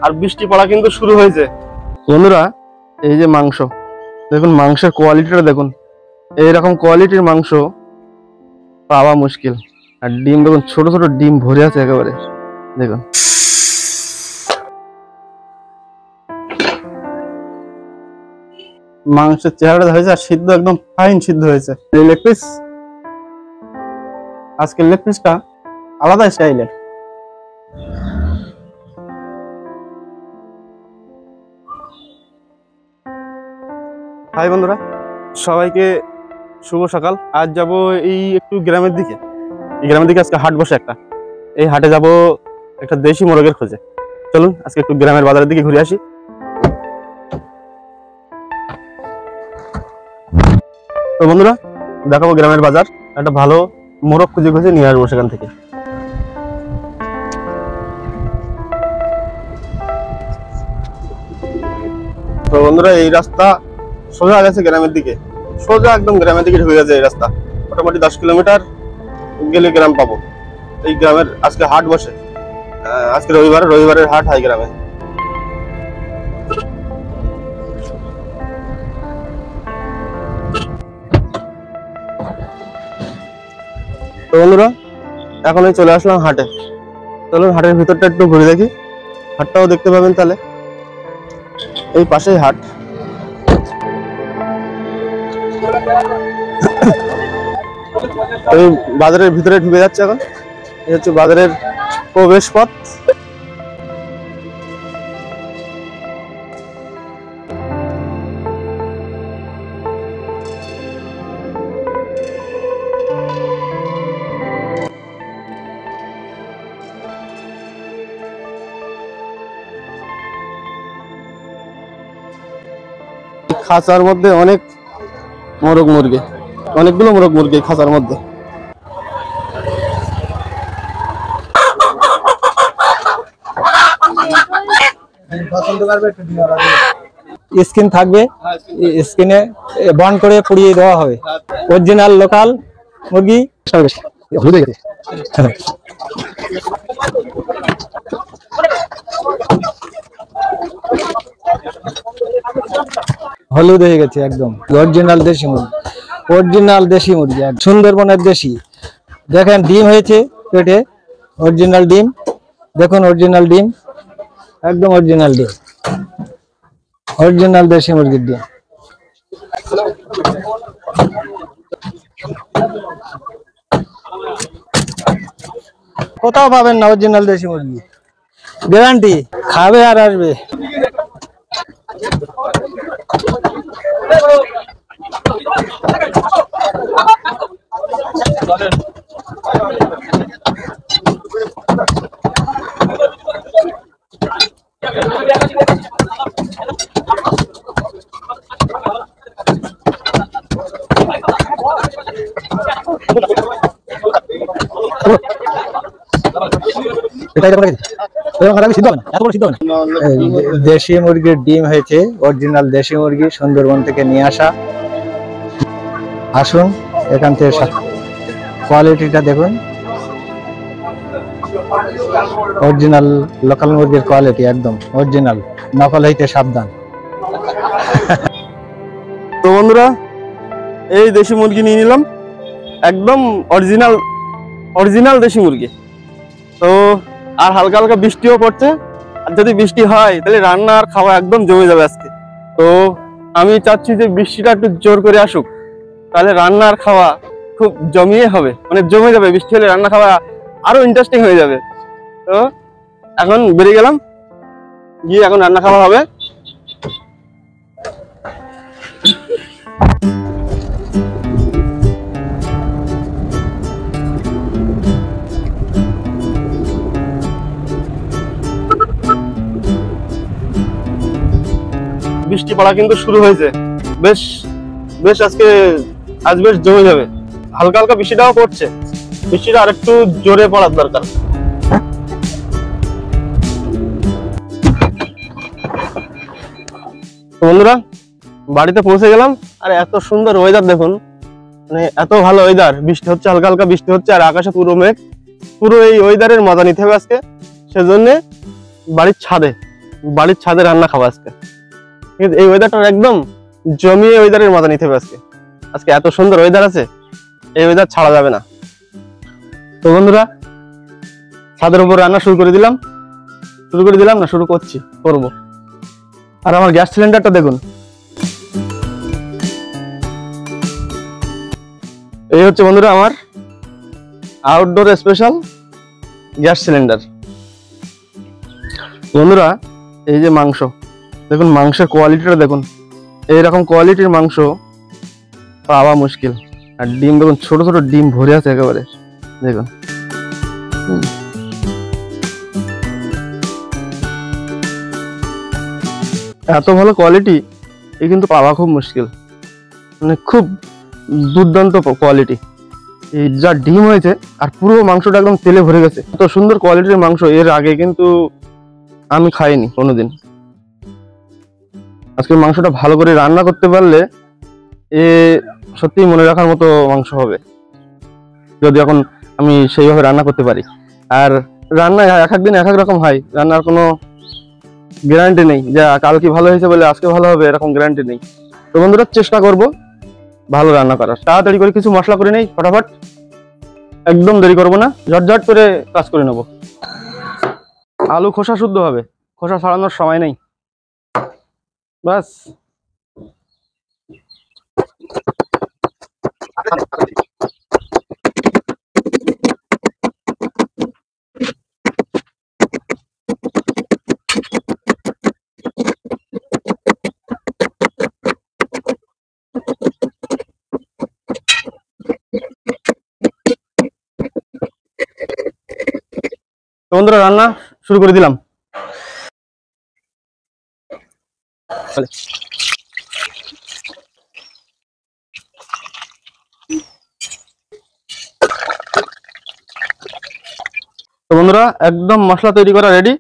আর বৃষ্টি পড়া কিন্তু শুরু হয়েছে। বন্ধুরা এই যে মাংস দেখুন, মাংসের কোয়ালিটিটা দেখুন, এইরকম কোয়ালিটির মাংস পাওয়া মুশকিল। আর ডিম দেখুন, ছোট ছোট ডিম ভরে আছে একেবারে, দেখুন। মাংসের চেহারাটা হয়েছে আর সিদ্ধ একদম ফাইন সিদ্ধ হয়েছে। এই লেগ পিস, আজকের লেগ পিসটা আলাদা স্টাইলের। হাই বন্ধুরা, সবাইকে শুভ সকাল। আজ যাব এই একটু গ্রামের দিকে। এই গ্রামের দিকে আজকে হাট বসে একটা, এই হাটে যাব একটা দেশি মোরগের খোঁজে। চলুন আজকে একটু গ্রামের বাজারের দিকে ঘুরে আসি। তো বন্ধুরা দেখাবো গ্রামের বাজার, একটা ভালো মোরগ খুঁজে খুঁজে নিয়ে আসবো সেখান থেকে। তো বন্ধুরা এই রাস্তা সোজা গেছে গ্রামের দিকে, সোজা একদম গ্রামের দিকে ঢুকে গেছে এই রাস্তা। মোটামুটি 10 কিলোমিটার গেলে গ্রাম পাবো। এই গ্রামের আজকে হাট বসে, আজকে রবিবারের হাট হয় গ্রামে। তো বন্ধুরা এখন চলে আসলাম হাটে। চলুন হাটের ভিতরটা একটু ঘুরে দেখি, হাটটাও দেখতে পাবেন তাহলে। এই পাশেই হাট। এই বাজারের ভিতরে ঢুকে যাচ্ছে এখন, এই হচ্ছে বাজারের প্রবেশ পথ। খাঁচার মধ্যে অনেক মোরগ মুরগি, অনেকগুলো মোরগ মুরগি খাঁচার মধ্যে। স্কিন থাকবে, স্কিনে বন্ড করে পুড়িয়ে দেওয়া হবে। অরিজিনাল লোকাল মুরগি। হলুদ হয়ে গেছে একদম। অরিজিনাল দেশি মুরগি, অরিজিনাল দেশি মুরগি, সুন্দরবনের দেশি। দেখেন ডিম হয়েছে পেটে, অরিজিনাল ডিম। দেখুন অরিজিনাল ডিম, একদম অরিজিনাল ডিম, অরিজিনাল দেশি মুরগির ডিম। কোথাও পাবেন না অরিজিনাল দেশি মুরগি, গ্যারান্টি। খাবে আর আসবে। দেশি মুরগির ডিম হয়েছে, অরিজিনাল দেশি মুরগি, সুন্দরবন থেকে নিয়ে আসা। আসুন এখান থেকে কোয়ালিটিটা দেখুন, অরিজিনাল লোকাল মুরগির কোয়ালিটি একদম অরিজিনাল, নকল হইতে সাবধান। তো বন্ধুরা এই দেশি মুরগি নিয়ে নিলাম, একদম অরিজিনাল দেশি মুরগি। তো আর হালকা হালকা বৃষ্টিও পড়ছে, আর যদি বৃষ্টি হয় তাহলে রান্না আর খাওয়া একদম জমে যাবে আজকে। তো আমি চাচ্ছি যে বৃষ্টিটা একটু জোর করে আসুক, তাহলে রান্না আর খাওয়া খুব জমিয়ে হবে, মানে জমে যাবে। বৃষ্টি হলে রান্না খাওয়া আরো ইন্টারেস্টিং হয়ে যাবে। তো এখন বেরিয়ে গেলাম, গিয়ে এখন রান্না খাওয়া হবে। বৃষ্টি পড়া কিন্তু শুরু হয়েছে, বেশ আজ বেশ জমে যাবে। হালকা হালকা বৃষ্টিটাও পড়ছে, বৃষ্টিটা আরেকটু জোরে পড়ার দরকার। বন্ধুরা বাড়িতে পৌঁছে গেলাম, আর এত সুন্দর ওয়েদার দেখুন, মানে এত ভালো ওয়েদার। বৃষ্টি হচ্ছে, হালকা হালকা বৃষ্টি হচ্ছে, আর আকাশে পুরো মেঘ। পুরো এই ওয়েদারের মজা নিতে হবে আজকে। সেজন্য বাড়ির ছাদে বাড়ির ছাদে রান্না খাবো আজকে। কিন্তু এই ওয়েদারটা একদম জমিয়ে ওয়েদারের মজা নিতে হবে আজকে। আজকে এত সুন্দর ওয়েদার আছে, এই ওয়েদার ছাড়া যাবে না। তো বন্ধুরা, ছাদের উপর রান্না শুরু করে দিলাম না, করব। আর আমার গ্যাস সিলিন্ডারটা দেখুন, এই হচ্ছে বন্ধুরা আমার আউটডোর স্পেশাল গ্যাস সিলিন্ডার। বন্ধুরা, এই যে মাংস দেখুন, মাংসের কোয়ালিটিটা দেখুন, এইরকম কোয়ালিটির মাংস পাওয়া মুশকিল। আর ডিম দেখুন, ছোট ছোট ডিম ভরে আছে একেবারে, দেখুন। এত ভালো কোয়ালিটি এই কিন্তু পাওয়া খুব মুশকিল, মানে খুব দুর্দান্ত কোয়ালিটি। এই যা ডিম হয়েছে আর পুরো মাংসটা একদম তেলে ভরে গেছে। এত সুন্দর কোয়ালিটির মাংস এর আগে কিন্তু আমি খাইনি কোনোদিন। আজকে মাংসটা ভালো করে রান্না করতে পারলে এ সত্যি মনে রাখার মতো মাংস হবে, যদি এখন আমি সেইভাবে রান্না করতে পারি। আর রান্না এক এক দিন এক এক রকম হয়, রান্নার কোনো গ্যারান্টি নেই যে কালকে ভালো হয়েছে বলে আজকে ভালো হবে, এরকম গ্যারান্টি নেই। তো বন্ধুরা, চেষ্টা করব ভালো রান্না করার। তাড়াতাড়ি করে কিছু মশলা করে নেই ফটাফট, একদম দেরি করব না, ঝটঝট করে কাজ করে নেব। আলু খোসা শুদ্ধ হবে, খোসা ছাড়ানোর সময় নেই, বাস। বন্ধুরা, রান্না শুরু করে দিলাম। তো বন্ধুরা, একদম মশলা তৈরি করা রেডি।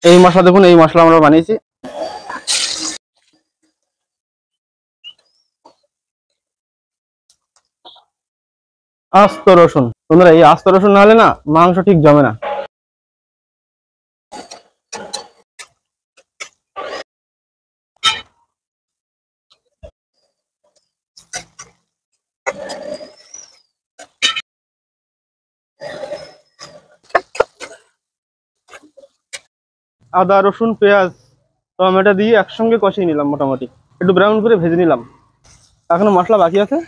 এই মশলা দেখুন, এই মশলা আমরা বানিয়েছি। আস্ত রসুন, বন্ধুরা এই আস্ত রসুন না হলে না মাংস ঠিক জমে না। আদা রসুন পেঁয়াজ টমেটো দিয়ে একসঙ্গে কষিয়ে নিলাম, মোটামুটি একটু ব্রাউন করে ভেজে নিলাম। এখনো মশলা বাকি আছে।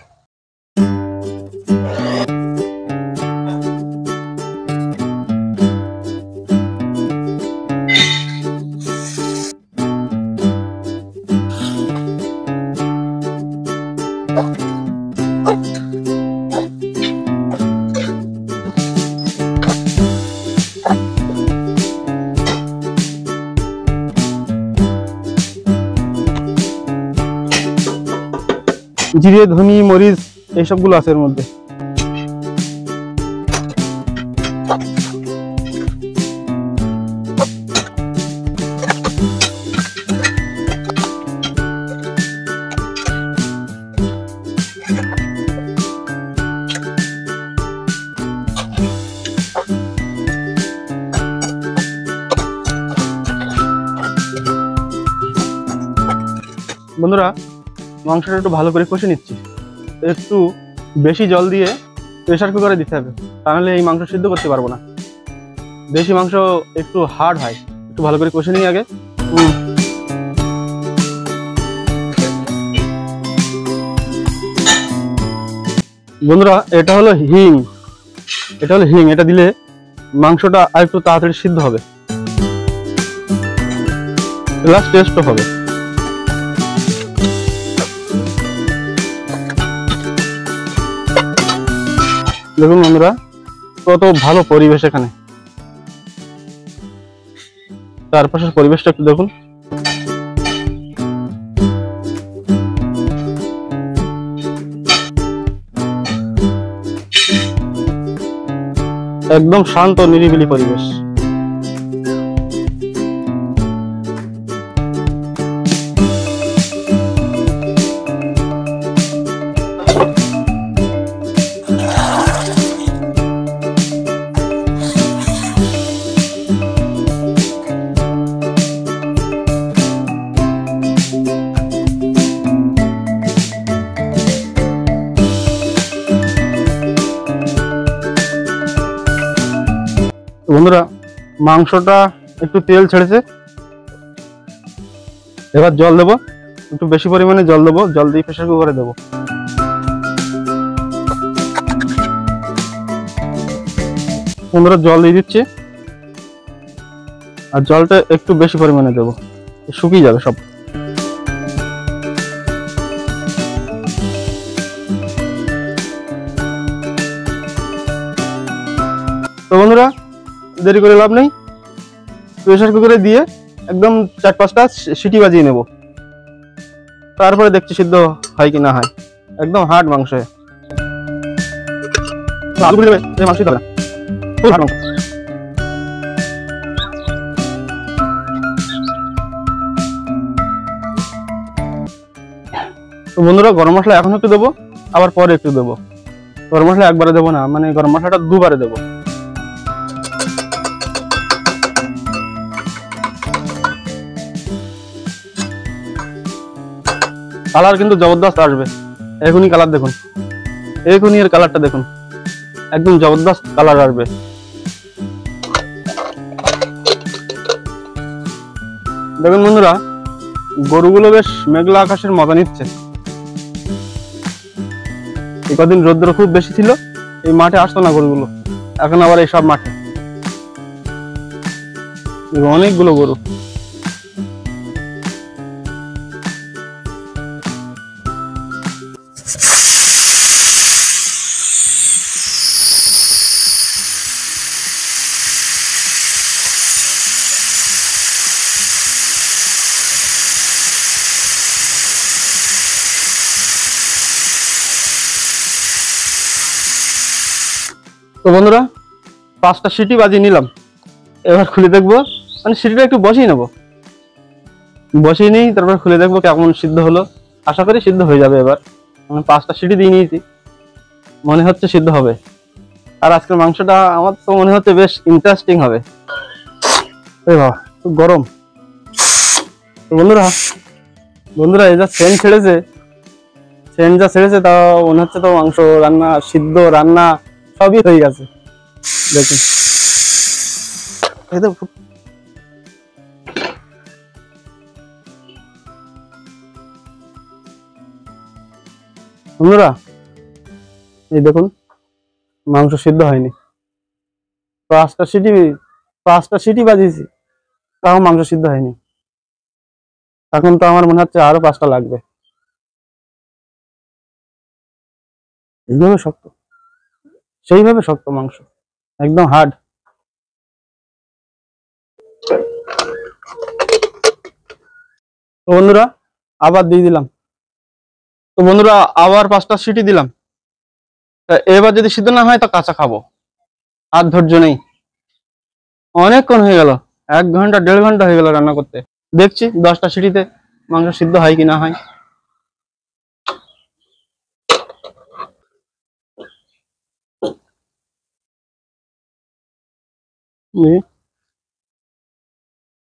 জিরে ধনি মরিচ এইসবগুলো আছে এর মধ্যে। বন্ধুরা, মাংসটা একটু ভালো করে কষে নিচ্ছি। একটু বেশি জল দিয়ে প্রেসার কুকারে দিতে হবে, তাহলে এই মাংস সিদ্ধ করতে পারবো না। দেশি মাংস একটু হার্ড হয়, একটু ভালো করে কষে নিই আগে। বন্ধুরা, এটা হলো হিং, এটা দিলে মাংসটা আর একটু তাড়াতাড়ি সিদ্ধ হবে, প্লাস টেস্টও হবে। দেখুন বন্ধুরা, কত ভালো পরিবেশ এখানে, চারপাশের পরিবেশটা একটু দেখুন। একদম শান্ত নিরিবিলি পরিবেশ। বন্ধুরা মাংসটা একটু তেল ছেড়েছে, এবার জল দেবো, একটু বেশি পরিমাণে জল দেবো, জল দিয়ে প্রেসার কুকারে দেবো। বন্ধুরা জল দিয়ে দিচ্ছি, আর জলটা একটু বেশি পরিমাণে দেবো, শুকিয়ে যাবে সব। তো বন্ধুরা দেরি করে লাভ নেই, প্রেসার কুকারে দিয়ে একদম 4-5টা সিটি বাজিয়ে নেব, তারপরে দেখছি সিদ্ধ হয় কি না হয়। একদম হার্ড মাংস, আলু ভুলে যাবে মাংস দিতে হবে না, খুব হার্ড মাংস। তো বন্ধুরা গরম মশলা এখন একটু দেবো, আবার পরে একটু দেবো। গরম মশলা একবারে দেবো না, মানে গরম মশলাটা দুবারে দেবো। কালার কিন্তু জবরদস্ত আসবে, এখনই কালার দেখুন, এখনই এর কালারটা দেখুন, একদম জবরদস্ত কালার আসবে। দেখুন বন্ধুরা গরুগুলো বেশ মেঘলা আকাশের মজা নিচ্ছে। এই কদিন রোদ্র খুব বেশি ছিল, এই মাঠে আসতো না গরুগুলো, এখন আবার এই সব মাঠে অনেকগুলো গরু। তো বন্ধুরা 5টা সিটি বাজিয়ে নিলাম, এবার খুলে দেখবো, মানে সিটিটা একটু বসিয়ে নেবো, বসিয়ে নিই তারপর খুলে দেখবো কেমন সিদ্ধ হলো। আশা করি সিদ্ধ হয়ে যাবে এবার, মানে 5টা সিটি দিয়ে নিয়েছি, মনে হচ্ছে সিদ্ধ হবে। আর আজকের মাংসটা আমার তো মনে হচ্ছে বেশ ইন্টারেস্টিং হবে। এই বাবা খুব গরম। তো বন্ধুরা এই যা সেন্ট ছেড়েছে তা মনে হচ্ছে তো মাংস রান্না, সিদ্ধ রান্না সবই হয়ে গেছে। দেখুন বন্ধুরা, এই দেখুন মাংস সিদ্ধ হয়নি, 5টা সিটি বাজিয়েছি, তাও মাংস সিদ্ধ হয়নি। এখন তো আমার মনে হচ্ছে আরো 5টা লাগবে। এইভাবে শক্ত, সেইভাবে শক্ত মাংস, একদম হার্ড। তো বন্ধুরা আবার দিয়ে দিলাম, তো বন্ধুরা আবার 5টা সিটি দিলাম। এবার যদি সিদ্ধ না হয় তো কাঁচা খাবো, আর ধৈর্য নেই। অনেকক্ষণ হয়ে গেল, 1 ঘন্টা 1.5 ঘন্টা হয়ে গেল রান্না করতে। দেখছি 10টা সিটিতে মাংস সিদ্ধ হয় কি না হয়।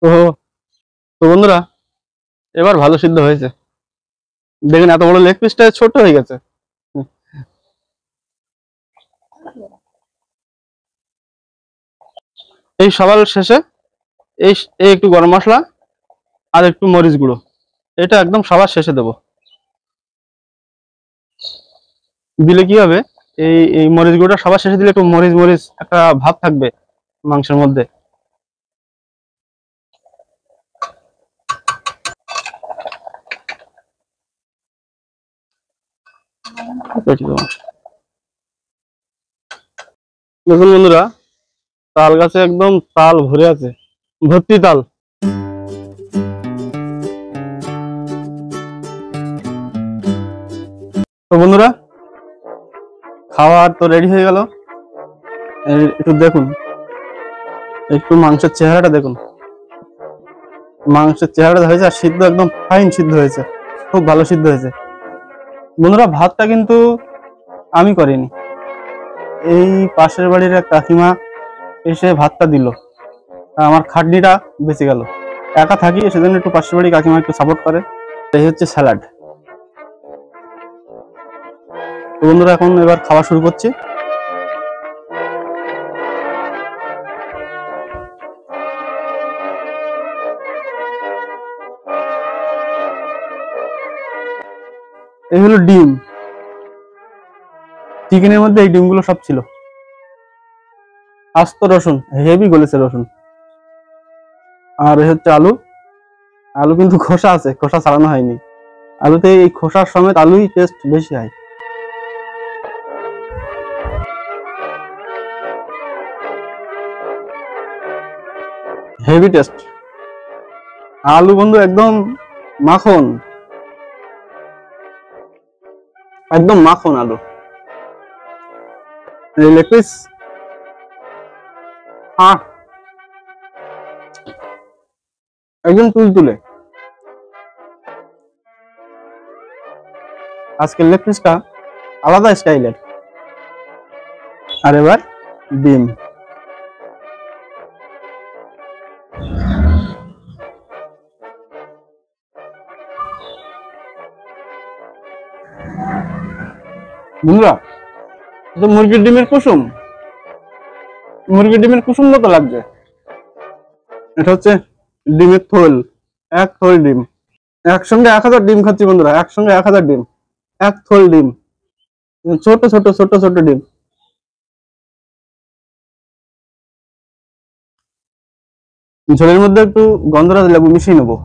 তো তো বন্ধুরা এবার ভালো সিদ্ধ হয়েছে। দেখেন এত বড় লেগ পিসটা ছোট হয়ে গেছে। এই সবার শেষে এই একটু গরম মশলা আর একটু মরিচ গুঁড়ো, এটা একদম সবার শেষে দেবো। দিলে কি হবে, এই মরিচ গুঁড়োটা সবার শেষে দিলে একটু মরিচ একটা ভাব থাকবে মাংসের মধ্যে। দেখুন বন্ধুরা তাল গাছে একদম তাল ভরে আছে, ভর্তি তাল। তো বন্ধুরা খাওয়ার তো রেডি হয়ে গেল। একটু দেখুন, একটু মাংসের চেহারাটা দেখুন, মাংসের চেহারাটা হয়েছে, আর সিদ্ধ একদম ফাইন সিদ্ধ হয়েছে, খুব ভালো সিদ্ধ হয়েছে। বন্ধুরা ভাতটা কিন্তু আমি করিনি, এই পাশের বাড়ির এক কাকিমা এসে ভাতটা দিল, আমার খাটনিটা বেঁচে গেল। একা থাকি সেজন্য একটু পাশের বাড়ি কাকিমা একটু সাপোর্ট করে। এই হচ্ছে স্যালাড। তো বন্ধুরা এখন এবার খাওয়া শুরু করছি। এই হলো ডিম, চিকেনের মধ্যে এই ডিমগুলো সব ছিল। আস্ত রসুন, হেভি গলেছে রসুন। আর এই হচ্ছে আলু, আলু কিন্তু খোসা আছে, খোসা ছাড়ানো হয়নি। আলুতে এই খোসার সমেত আলুই টেস্ট বেশি হয়। Heavy taste. আলু বন্ধু একদম মাখন, একদম মাখন আলু। এই লেগ পিস, একদম তুলতুলে। আজকের লেগ পিসটা আলাদা স্টাইলের। আর এবার ডিম। বন্ধুরা, এটা মুরগির ডিমের কুসুম, মুরগির ডিমের কুসুম মতো লাগছে। এটা হচ্ছে ডিমের থোল, এক থোল ডিম। একসঙ্গে 1000 ডিম খাচ্ছি বন্ধুরা, একসঙ্গে 1000 ডিম, এক থোল ডিম, ছোট ছোট ছোট ছোট ডিম। ঝোলের মধ্যে একটু গন্ধরাজ লেবু মিশিয়ে নেবো।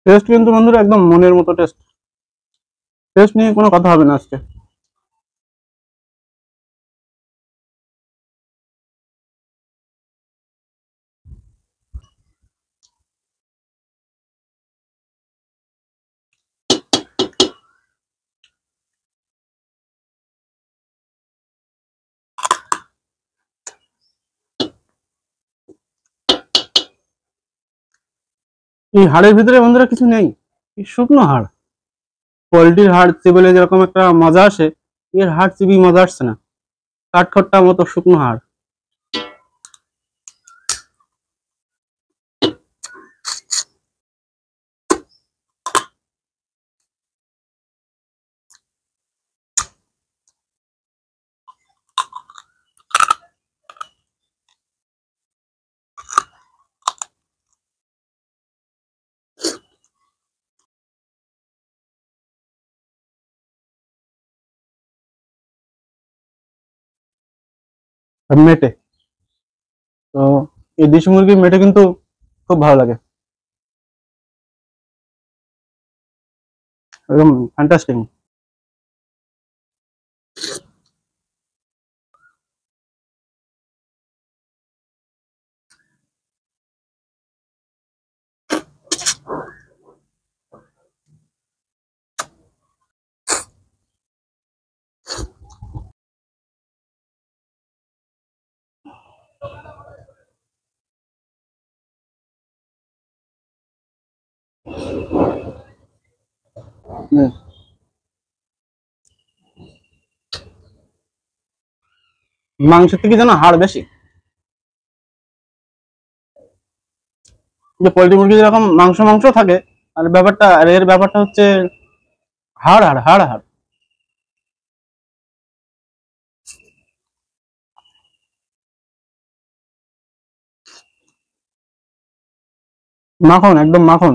টেস্ট কিন্তু বন্ধুরা একদম মনের মতো টেস্ট, টেস্ট নিয়ে কোনো কথা হবে না আজকে। এই হাড়ের ভিতরে বন্ধুরা কিছু নেই, এই শুকনো হাড়। পোল্ট্রির হাড় চিবোলে যেরকম একটা মজা আসে, এর হাড় চিবি মজা আসছে না, কাঠখট্টা মতো শুকনো হাড়। মেটে, তো এই দেশি মুরগির মেটে কিন্তু খুব ভালো লাগে, একদম ফ্যান্টাস্টিক। মাংসের থেকে যেন হাড় বেশি। যে পোল্ট্রি মুরগি যেরকম মাংস মাংস থাকে, আর ব্যাপারটা, আর এর ব্যাপারটা হচ্ছে হাড় হাড় হাড় হাড়। মাখন, একদম মাখন,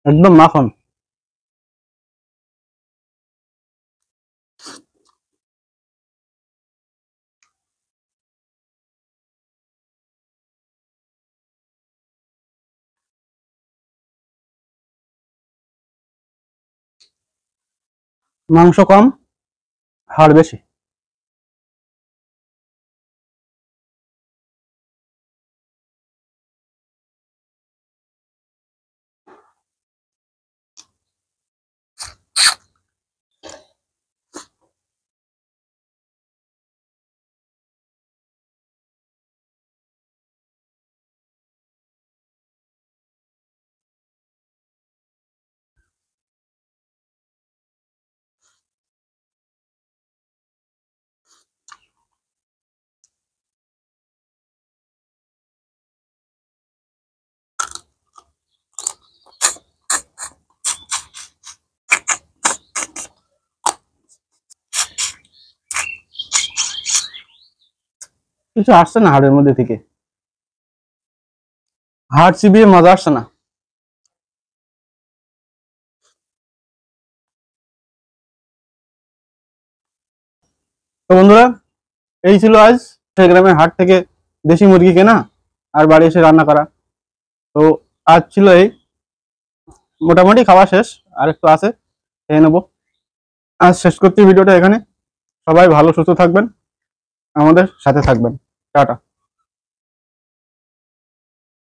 একদম মাখন। মাংস কম, হাড় বেশি। কিছু আসছে না হাড়ের মধ্যে থেকে, হাড় চিবিয়ে মজা আসছে না। তো বন্ধুরা, এই ছিল আজ গ্রামের হাট থেকে দেশি মুরগি কেনা আর বাড়ি এসে রান্না করা। তো আজ ছিল এই, মোটামুটি খাওয়া শেষ, আর একটু আছে, খেয়ে নেবো। আজ শেষ করছি ভিডিওটা এখানে। সবাই ভালো সুস্থ থাকবেন, আমাদের সাথে থাকবেন। টাটা।